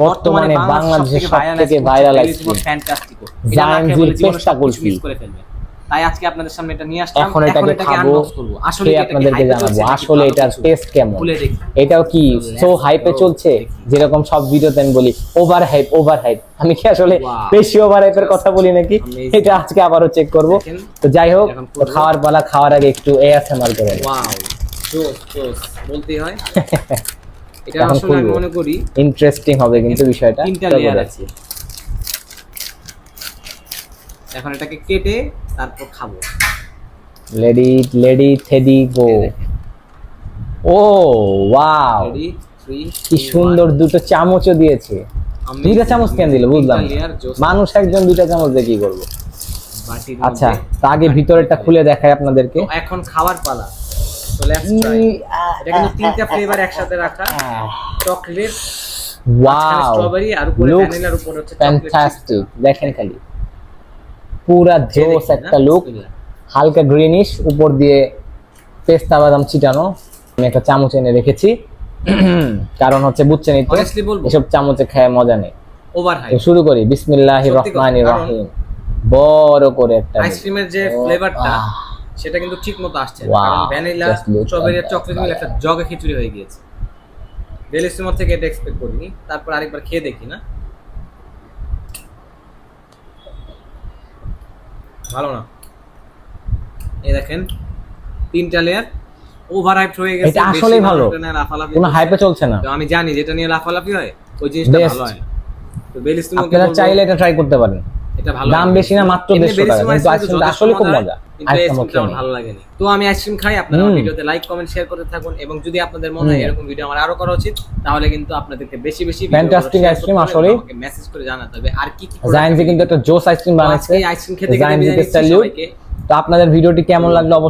বর্তমানে বাংলাদেশের সবথেকে ভাইরাল আইসক্রিম ফ্যান্টাস্টিকো জায়ান্টজির পেস্তা কুলফি। তাই আজকে আপনাদের সামনে এটা নিয়ে আসলাম। এখন এটাকে খাবো, আসলে আপনাদেরকে জানাবো আসলে এটার টেস্ট কেমন। খুলে দেখি। এটাও কি সো হাইপে চলছে, যেরকম সব ভিডিওতে আমি বলি ওভার হাইপ। আমি কি আসলে বেশি ওভার হাইপের কথা বলি নাকি? এটা আজকে আবারও চেক করব। তো যাই হোক, খাওয়ার পালা, খাওয়ার আগে একটু এএসএমআর করে। ওয়াও, জোস বলতে হয়। এটা আসলে আমি মনে করি ইন্টারেস্টিং হবে কিন্তু বিষয়টা। তিনটা লেয়ার আছে। এখন এটাকে কেটে তারপর খাবো। লেডি থেডি গো। ও ওয়াও, রেডি 3 কি সুন্দর দুটো চামচও দিয়েছে। দুইটা চামচ কেন দিল বুঝলাম না। মানুষ একজন দুইটা চামচ দিয়ে কি করবো? আচ্ছা, তা আগে ভিতরেরটা খুলে দেখাই আপনাদেরকে। এখন খাবার পালা। তো লেটস ট্রাই। এটা কিন্তু তিনটা ফ্লেভার একসাথে রাখা। চকলেট, ওয়াও, স্ট্রবেরি আর উপরে ভ্যানিলার উপরে হচ্ছে চকলেট। ফ্যান্টাস্টিক। দেখেন খালি পুরা জোস একটা লুক, হালকা গ্রিনিশ, উপর দিয়ে পেস্তা বাদাম ছিটানো। আমি একটা চামচ এনে রেখেছি, কারণ হচ্ছে বুঝছেনই তো অনেস্টলি বলবো এসব চামচে খায় মজা নেই। ওভার তো হাইপ। শুরু করি। বিসমিল্লাহির রহমানির রহিম। বড় করে একটা আইসক্রিমের যে ফ্লেভারটা সেটা কিন্তু ঠিকমতো আসছে না, Wow, কারণ ভ্যানিলা, just look স্ট্রবেরি আর at চকলেট মিলে একটা জগে খিচুড়ি হয়ে গিয়েছে। বেলিসমো থেকে এটা এক্সপেক্ট করিনি। তারপর আরেকবার খেয়ে দেখি না। ভালো না। এই দেখেন তিনটা লেয়ার ওভার হাইপ হয়ে গেছে। এটা আসলেই ভালো, কোনো হাইপে চলছে না। তো আমি জানি যেটা নিয়ে লাফালাফি হয় ওই জিনিসটা Best. ভালো হয়। তো বেলিসমো আপনারা চাইলে এটা ট্রাই করতে পারেন। এটা ভালো, দাম বেশি না, মাত্র 150 টাকা, কিন্তু আইসক্রিমটা আসলে খুব মজা। আইসক্রিমটা আমার ভালো লাগেনি। তো আমি আইসক্রিম খাই, আপনারা ভিডিওতে লাইক কমেন্ট শেয়ার করতে থাকুন, এবং যদি আপনাদের মনে হয় এরকম ভিডিও আমার আরো করা উচিত, তাহলে কিন্তু আপনাদেরকে বেশি ফ্যান্টাস্টিক আইসক্রিম আসলে আমাকে মেসেজ করে জানাতে হবে। আর কি কি জায়ান্টজি কিন্তু একটা জোস আইসক্রিম বানাচ্ছে। আইসক্রিম খেতে জায়ান্টজিকে স্যালিউট। তো আপনাদের ভিডিওটি কেমন লাগলো অবশ্যই